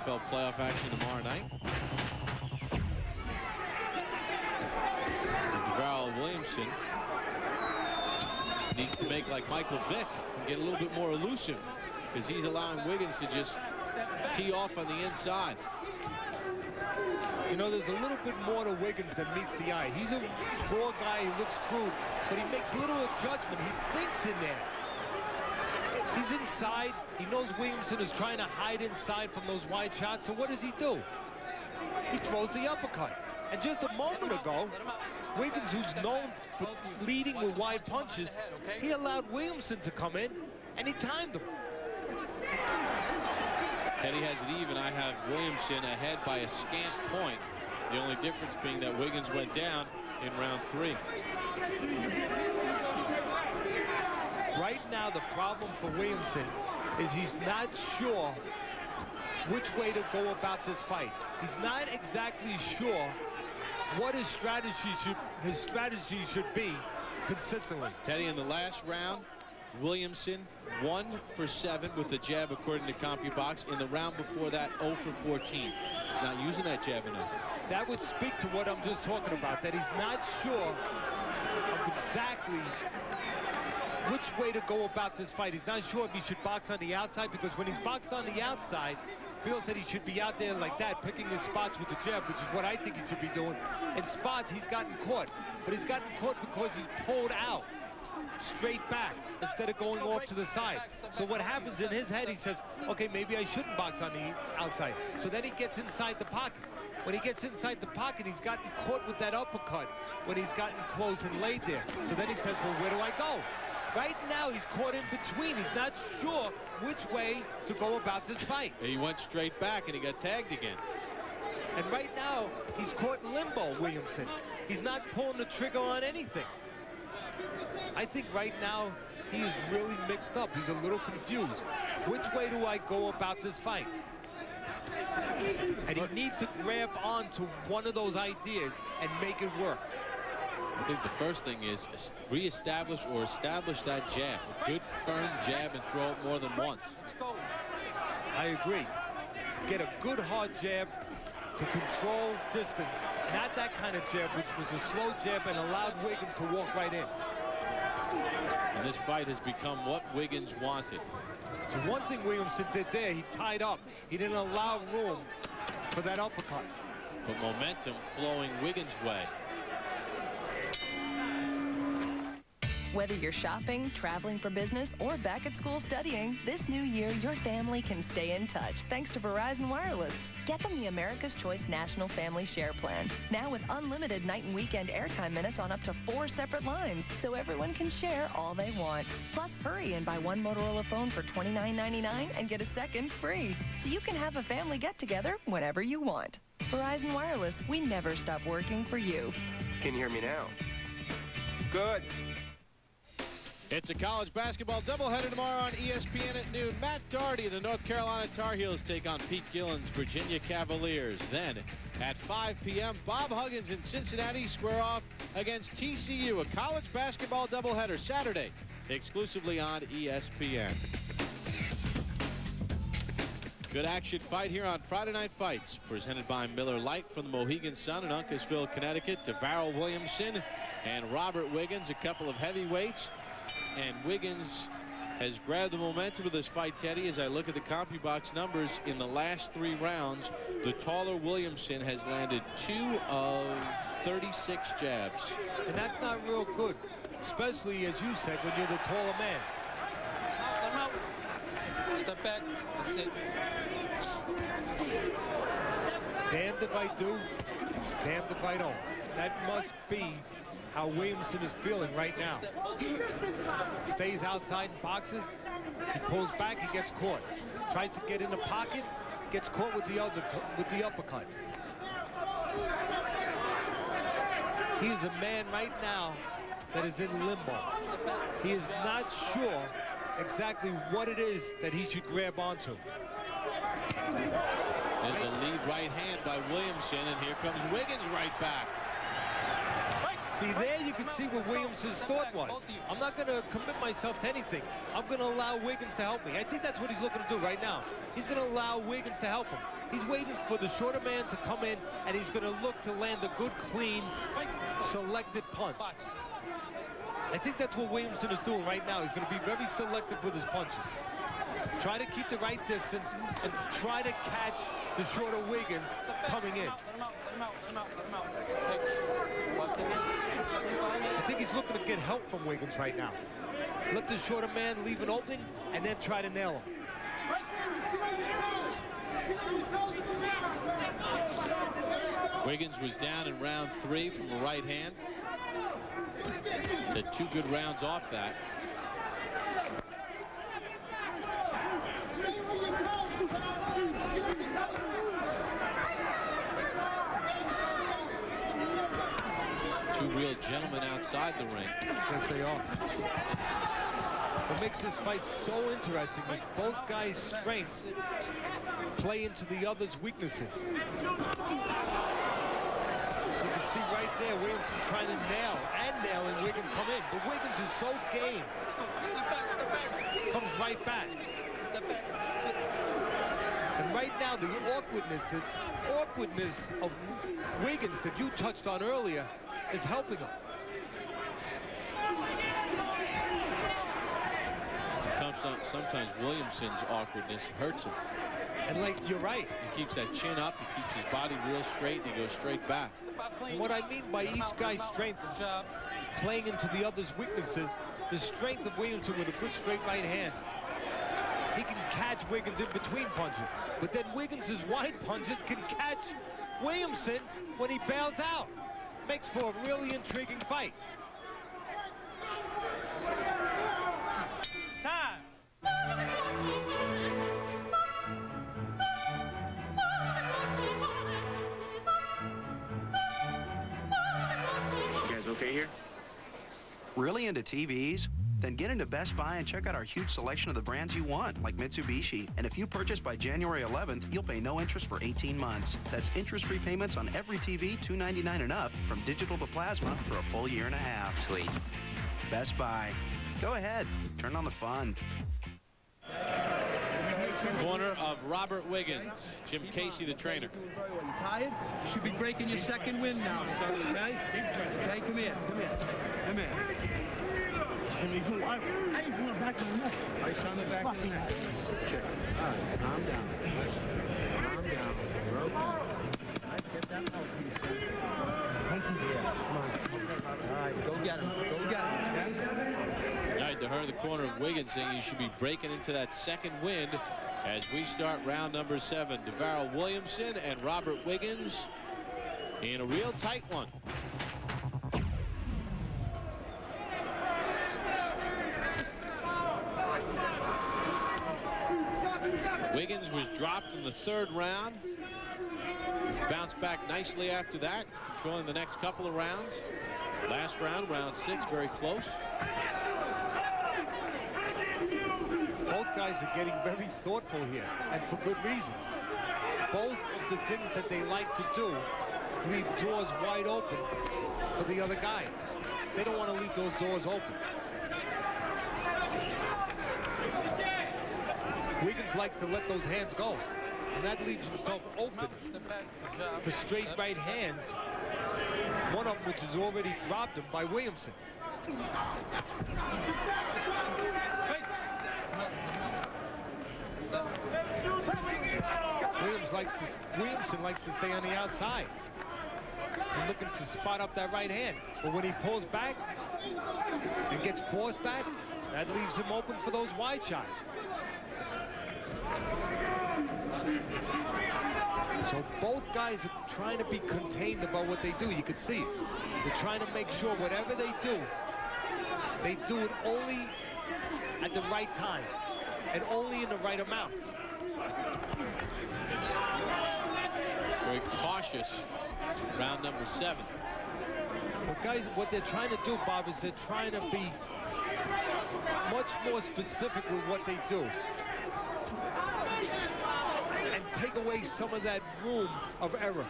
NFL playoff action tomorrow night. And Davarryl Williamson needs to make like Michael Vick and get a little bit more elusive, because he's allowing Wiggins to just tee off on the inside. You know, there's a little bit more to Wiggins than meets the eye. He's a broad guy, he looks crude, but he makes little adjustment. He thinks in there. He's inside. He knows Williamson is trying to hide inside from those wide shots, so what does he do? He throws the uppercut. And just a moment ago, Wiggins, who's known for leading with wide punches, he allowed Williamson to come in, and he timed him. Teddy has it even. I have Williamson ahead by a scant point. The only difference being that Wiggins went down in round 3. Right now, the problem for Williamson is he's not sure which way to go about this fight. He's not exactly sure what his strategy should be consistently. Teddy, in the last round, Williamson 1 for 7 with the jab, according to CompuBox. In the round before that, 0 for 14. He's not using that jab enough. That would speak to what I'm just talking about, that he's not sure of exactly which way to go about this fight. He's not sure if he should box on the outside, because when he's boxed on the outside, feels that he should be out there like that, picking his spots with the jab, which is what I think he should be doing. In spots, he's gotten caught. But he's gotten caught because he's pulled out straight back instead of going off to the side. So what happens in his head, he says, okay, maybe I shouldn't box on the outside. So then he gets inside the pocket. When he gets inside the pocket, he's gotten caught with that uppercut when he's gotten close and laid there. So then he says, well, where do I go? Right now, he's caught in between. He's not sure which way to go about this fight. He went straight back, and he got tagged again. And right now, he's caught in limbo, Williamson. He's not pulling the trigger on anything. I think right now, he is really mixed up. He's a little confused. Which way do I go about this fight? And he needs to grab onto one of those ideas and make it work. I think the first thing is reestablish or establish that jab. A good, firm jab, and throw it more than once. I agree. Get a good, hard jab to control distance. Not that kind of jab, which was a slow jab and allowed Wiggins to walk right in. And this fight has become what Wiggins wanted. So one thing Williamson did there, he tied up. He didn't allow room for that uppercut. But momentum flowing Wiggins' way. Whether you're shopping, traveling for business, or back at school studying, this new year, your family can stay in touch thanks to Verizon Wireless. Get them the America's Choice National Family Share Plan. Now with unlimited night and weekend airtime minutes on up to 4 separate lines, so everyone can share all they want. Plus, hurry and buy one Motorola phone for $29.99 and get a second free, so you can have a family get-together whenever you want. Verizon Wireless, we never stop working for you. Can you hear me now? Good. It's a college basketball doubleheader tomorrow on ESPN at noon. Matt Doherty, the North Carolina Tar Heels, take on Pete Gillen's Virginia Cavaliers. Then at 5 p.m., Bob Huggins and Cincinnati square off against TCU. A college basketball doubleheader Saturday, exclusively on ESPN. Good action fight here on Friday Night Fights, presented by Miller Lite from the Mohegan Sun in Uncasville, Connecticut. Davarryl Williamson and Robert Wiggins, a couple of heavyweights. And Wiggins has grabbed the momentum of this fight, Teddy. As I look at the CompuBox numbers in the last 3 rounds, the taller Williamson has landed 2 of 36 jabs. And that's not real good, especially, as you said, when you're the taller man. Out. Step back. That's it. Damned if I do, damned if I don't. That must be how Williamson is feeling right now. Stays outside and boxes. He pulls back, he gets caught. Tries to get in the pocket, gets caught with the uppercut. He is a man right now that is in limbo. He is not sure exactly what it is that he should grab onto. There's a lead right hand by Williamson, and here comes Wiggins right back. See, there you can see what Williamson's thought was. I'm not going to commit myself to anything. I'm going to allow Wiggins to help me. I think that's what he's looking to do right now. He's going to allow Wiggins to help him. He's waiting for the shorter man to come in, and he's going to look to land a good, clean, selected punch. I think that's what Williamson is doing right now. He's going to be very selective with his punches. Try to keep the right distance and try to catch the shorter Wiggins coming in. I think he's looking to get help from Wiggins right now. Let the shorter man leave an opening and then try to nail him. Wiggins was down in round 3 from the right hand. He's had 2 good rounds off that. Two real gentlemen outside the ring. Yes, they are. What makes this fight so interesting is both guys' strengths play into the other's weaknesses. You can see right there, Williamson trying to nail and nailing Wiggins come in. But Wiggins is so game. Step back. Comes right back. Step back. That's it. And right now, the awkwardness of Wiggins that you touched on earlier is helping him. Sometimes Williamson's awkwardness hurts him. And like, you're right. He keeps that chin up, he keeps his body real straight, and he goes straight back. And what I mean by each guy's strength playing into the other's weaknesses, the strength of Williamson with a good straight right hand. He can catch Wiggins in between punches, but then Wiggins' wide punches can catch Williamson when he bails out. Makes for a really intriguing fight. Time. You guys okay here? Really into TVs? Then get into Best Buy and check out our huge selection of the brands you want, like Mitsubishi. And if you purchase by January 11th, you'll pay no interest for 18 months. That's interest-free payments on every TV, $299 and up, from digital to plasma for a full year and a half. Sweet. Best Buy. Go ahead, turn on the fun. Corner of Robert Wiggins. Jim Casey, the trainer. You tired? You should be breaking your second wind now, sir, okay? Okay, come here, come here. Come here. Ice on the back of the neck. Check. All right, calm down. Calm down. You're okay. All right, get that mouthpiece. Thank you. Yeah, come on. All right, go get him. Go get him, okay? All right, to her in the corner of Wiggins saying you should be breaking into that second wind as we start round number 7. Davarryl Williamson and Robert Wiggins in a real tight one. Wiggins was dropped in the 3rd round. He's bounced back nicely after that, controlling the next couple of rounds. Last round, round 6, very close. Both guys are getting very thoughtful here, and for good reason. Both of the things that they like to do leave doors wide open for the other guy. They don't want to leave those doors open. Wiggins likes to let those hands go, and that leaves himself open for straight right hands, one of them which has already dropped him by Williamson. Williamson likes to stay on the outside and looking to spot up that right hand. But when he pulls back and gets forced back, that leaves him open for those wide shots. So both guys are trying to be contained about what they do. You can see it. They're trying to make sure whatever they do it only at the right time and only in the right amounts. Very cautious. Round number 7. But guys, what they're trying to do, Bob, is they're trying to be much more specific with what they do and take away some of that room of error.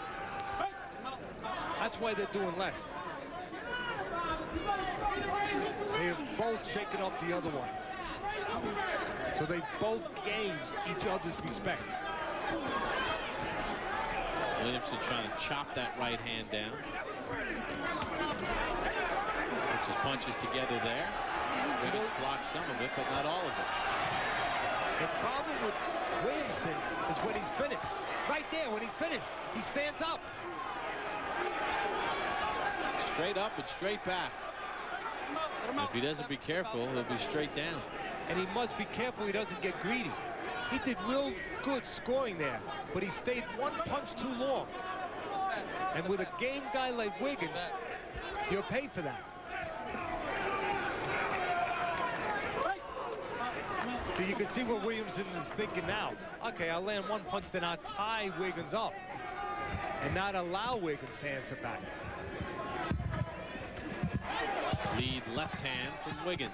That's why they're doing less. They have both shaken up the other one. So they both gained each other's respect. Williamson trying to chop that right hand down. Puts his punches together there. Wiggins blocked some of it, but not all of it. The problem with Williamson is when he's finished. Right there, when he's finished, he stands up. Straight up and straight back. If he doesn't be careful, he'll be straight down. And he must be careful he doesn't get greedy. He did real good scoring there, but he stayed one punch too long. And with a game guy like Wiggins, you'll pay for that. So you can see what Williamson is thinking now. Okay, I'll land one punch, then I'll tie Wiggins up and not allow Wiggins to answer back. Lead left hand from Wiggins.